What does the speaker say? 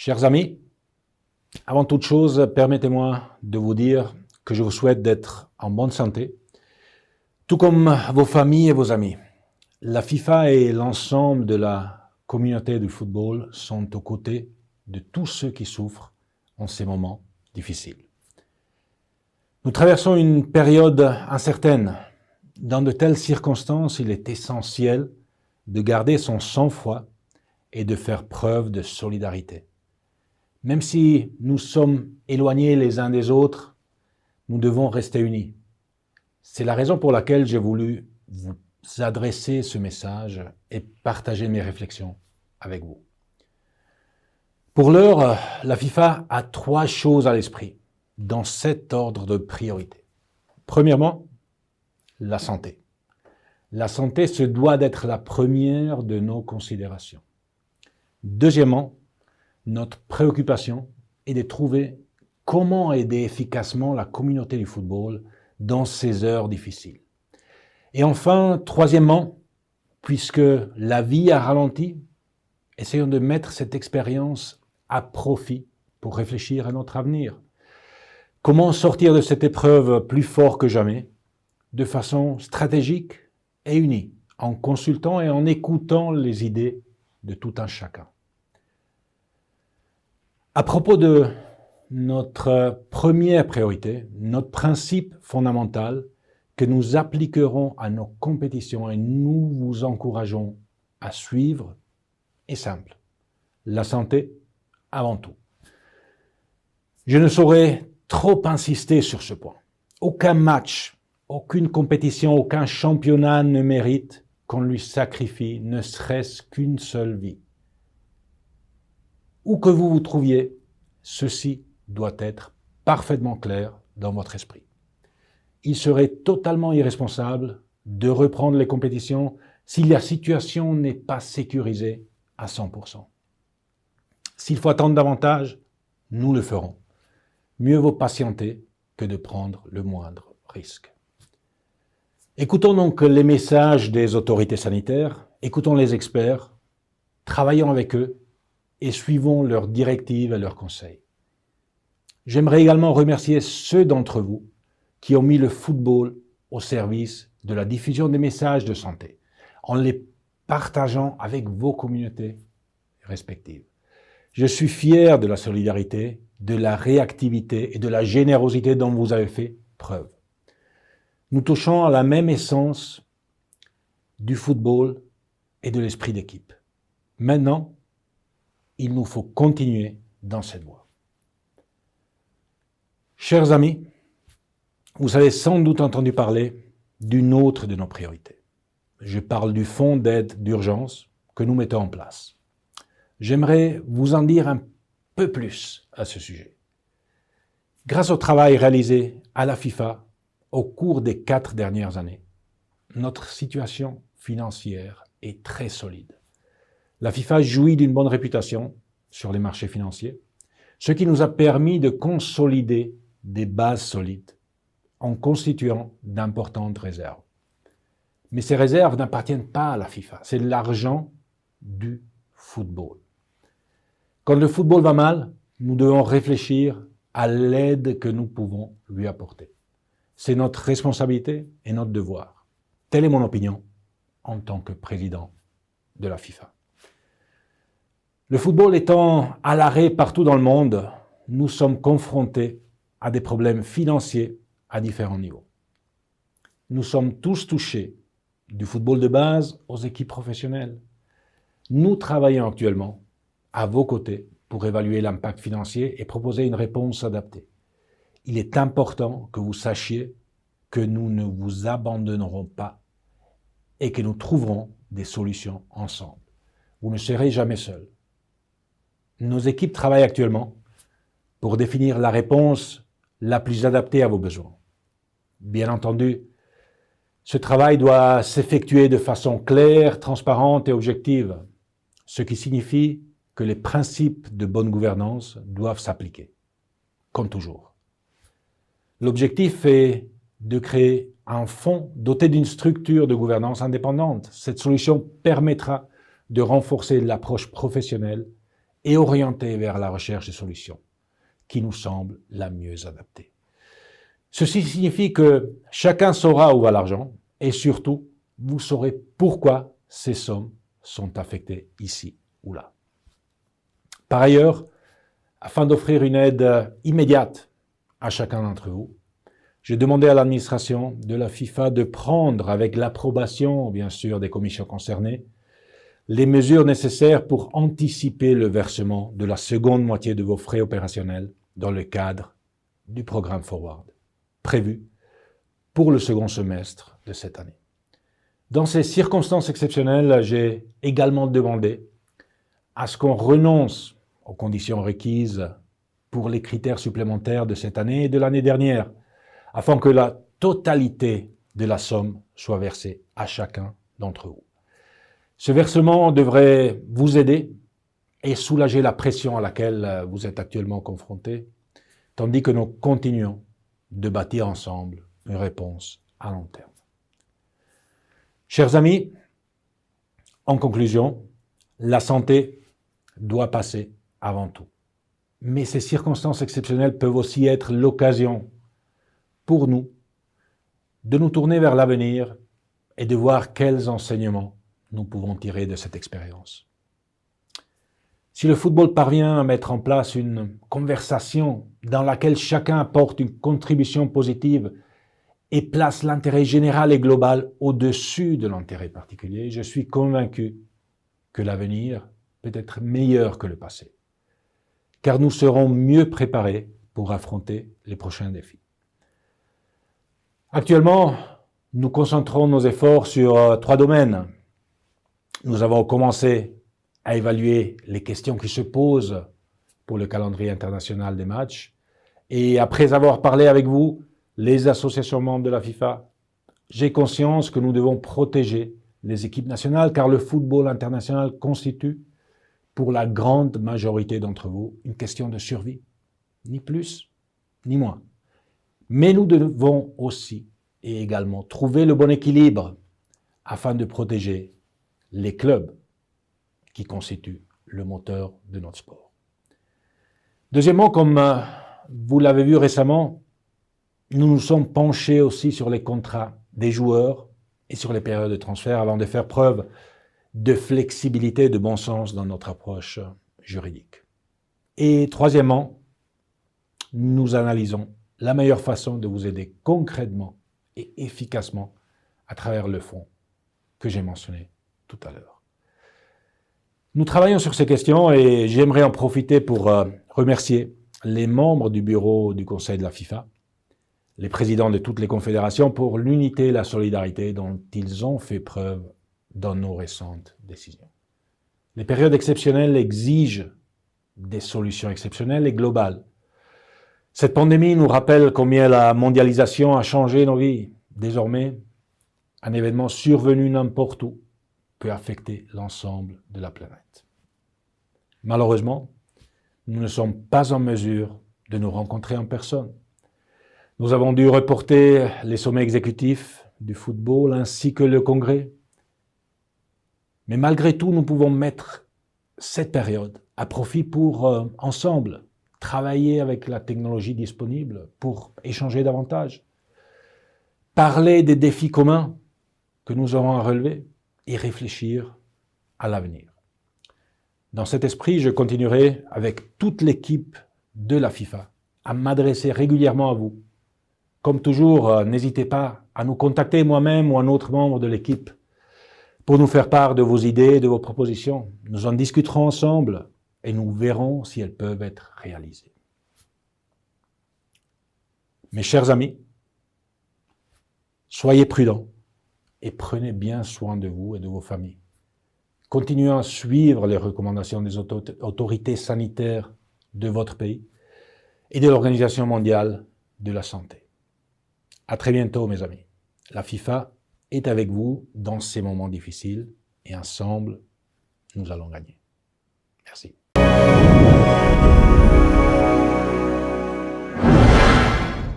Chers amis, avant toute chose, permettez-moi de vous dire que je vous souhaite d'être en bonne santé, tout comme vos familles et vos amis. La FIFA et l'ensemble de la communauté du football sont aux côtés de tous ceux qui souffrent en ces moments difficiles. Nous traversons une période incertaine. Dans de telles circonstances, il est essentiel de garder son sang-froid et de faire preuve de solidarité. Même si nous sommes éloignés les uns des autres, nous devons rester unis. C'est la raison pour laquelle j'ai voulu vous adresser ce message et partager mes réflexions avec vous. Pour l'heure, la FIFA a 3 choses à l'esprit, dans cet ordre de priorité. Premièrement, la santé. La santé se doit d'être la première de nos considérations. Deuxièmement, notre préoccupation est de trouver comment aider efficacement la communauté du football dans ces heures difficiles. Et enfin, troisièmement, puisque la vie a ralenti, essayons de mettre cette expérience à profit pour réfléchir à notre avenir. Comment sortir de cette épreuve plus fort que jamais, de façon stratégique et unie, en consultant et en écoutant les idées de tout un chacun. À propos de notre première priorité, notre principe fondamental que nous appliquerons à nos compétitions et nous vous encourageons à suivre est simple. La santé avant tout. Je ne saurais trop insister sur ce point. Aucun match, aucune compétition, aucun championnat ne mérite qu'on lui sacrifie ne serait-ce qu'une seule vie. Où que vous vous trouviez, ceci doit être parfaitement clair dans votre esprit. Il serait totalement irresponsable de reprendre les compétitions si la situation n'est pas sécurisée à 100%. S'il faut attendre davantage, nous le ferons. Mieux vaut patienter que de prendre le moindre risque. Écoutons donc les messages des autorités sanitaires, écoutons les experts, travaillons avec eux et suivons leurs directives et leurs conseils. J'aimerais également remercier ceux d'entre vous qui ont mis le football au service de la diffusion des messages de santé, en les partageant avec vos communautés respectives. Je suis fier de la solidarité, de la réactivité et de la générosité dont vous avez fait preuve. Nous touchons à la même essence du football et de l'esprit d'équipe. Maintenant, il nous faut continuer dans cette voie. Chers amis, vous avez sans doute entendu parler d'une autre de nos priorités. Je parle du fonds d'aide d'urgence que nous mettons en place. J'aimerais vous en dire un peu plus à ce sujet. Grâce au travail réalisé à la FIFA au cours des 4 dernières années, notre situation financière est très solide. La FIFA jouit d'une bonne réputation sur les marchés financiers, ce qui nous a permis de consolider des bases solides en constituant d'importantes réserves. Mais ces réserves n'appartiennent pas à la FIFA, c'est l'argent du football. Quand le football va mal, nous devons réfléchir à l'aide que nous pouvons lui apporter. C'est notre responsabilité et notre devoir. Telle est mon opinion en tant que président de la FIFA. Le football étant à l'arrêt partout dans le monde, nous sommes confrontés à des problèmes financiers à différents niveaux. Nous sommes tous touchés, du football de base aux équipes professionnelles. Nous travaillons actuellement à vos côtés pour évaluer l'impact financier et proposer une réponse adaptée. Il est important que vous sachiez que nous ne vous abandonnerons pas et que nous trouverons des solutions ensemble. Vous ne serez jamais seuls. Nos équipes travaillent actuellement pour définir la réponse la plus adaptée à vos besoins. Bien entendu, ce travail doit s'effectuer de façon claire, transparente et objective, ce qui signifie que les principes de bonne gouvernance doivent s'appliquer, comme toujours. L'objectif est de créer un fonds doté d'une structure de gouvernance indépendante. Cette solution permettra de renforcer l'approche professionnelle et orienter vers la recherche de solutions qui nous semblent la mieux adaptée. Ceci signifie que chacun saura où va l'argent et surtout, vous saurez pourquoi ces sommes sont affectées ici ou là. Par ailleurs, afin d'offrir une aide immédiate à chacun d'entre vous, j'ai demandé à l'administration de la FIFA de prendre, avec l'approbation bien sûr des commissions concernées, les mesures nécessaires pour anticiper le versement de la seconde moitié de vos frais opérationnels dans le cadre du programme Forward, prévu pour le second semestre de cette année. Dans ces circonstances exceptionnelles, j'ai également demandé à ce qu'on renonce aux conditions requises pour les critères supplémentaires de cette année et de l'année dernière, afin que la totalité de la somme soit versée à chacun d'entre vous. Ce versement devrait vous aider et soulager la pression à laquelle vous êtes actuellement confrontés, tandis que nous continuons de bâtir ensemble une réponse à long terme. Chers amis, en conclusion, la santé doit passer avant tout. Mais ces circonstances exceptionnelles peuvent aussi être l'occasion pour nous de nous tourner vers l'avenir et de voir quels enseignements nous pouvons tirer de cette expérience. Si le football parvient à mettre en place une conversation dans laquelle chacun apporte une contribution positive et place l'intérêt général et global au-dessus de l'intérêt particulier, je suis convaincu que l'avenir peut être meilleur que le passé, car nous serons mieux préparés pour affronter les prochains défis. Actuellement, nous concentrons nos efforts sur 3 domaines. Nous avons commencé à évaluer les questions qui se posent pour le calendrier international des matchs. Et après avoir parlé avec vous, les associations membres de la FIFA, j'ai conscience que nous devons protéger les équipes nationales, car le football international constitue, pour la grande majorité d'entre vous, une question de survie. Ni plus, ni moins. Mais nous devons aussi et également trouver le bon équilibre afin de protéger les clubs qui constituent le moteur de notre sport. Deuxièmement, comme vous l'avez vu récemment, nous nous sommes penchés aussi sur les contrats des joueurs et sur les périodes de transfert avant de faire preuve de flexibilité et de bon sens dans notre approche juridique. Et troisièmement, nous analysons la meilleure façon de vous aider concrètement et efficacement à travers le fonds que j'ai mentionné tout à l'heure. Nous travaillons sur ces questions et j'aimerais en profiter pour remercier les membres du bureau du Conseil de la FIFA, les présidents de toutes les confédérations pour l'unité et la solidarité dont ils ont fait preuve dans nos récentes décisions. Les périodes exceptionnelles exigent des solutions exceptionnelles et globales. Cette pandémie nous rappelle combien la mondialisation a changé nos vies. Désormais, un événement survenu n'importe où peut affecter l'ensemble de la planète. Malheureusement, nous ne sommes pas en mesure de nous rencontrer en personne. Nous avons dû reporter les sommets exécutifs du football ainsi que le congrès. Mais malgré tout, nous pouvons mettre cette période à profit pour, ensemble, travailler avec la technologie disponible pour échanger davantage, parler des défis communs que nous aurons à relever et réfléchir à l'avenir. Dans cet esprit, je continuerai avec toute l'équipe de la FIFA à m'adresser régulièrement à vous. Comme toujours, n'hésitez pas à nous contacter moi-même ou un autre membre de l'équipe pour nous faire part de vos idées et de vos propositions. Nous en discuterons ensemble et nous verrons si elles peuvent être réalisées. Mes chers amis, soyez prudents et prenez bien soin de vous et de vos familles. Continuez à suivre les recommandations des autorités sanitaires de votre pays et de l'Organisation mondiale de la santé. À très bientôt, mes amis. La FIFA est avec vous dans ces moments difficiles et ensemble, nous allons gagner. Merci.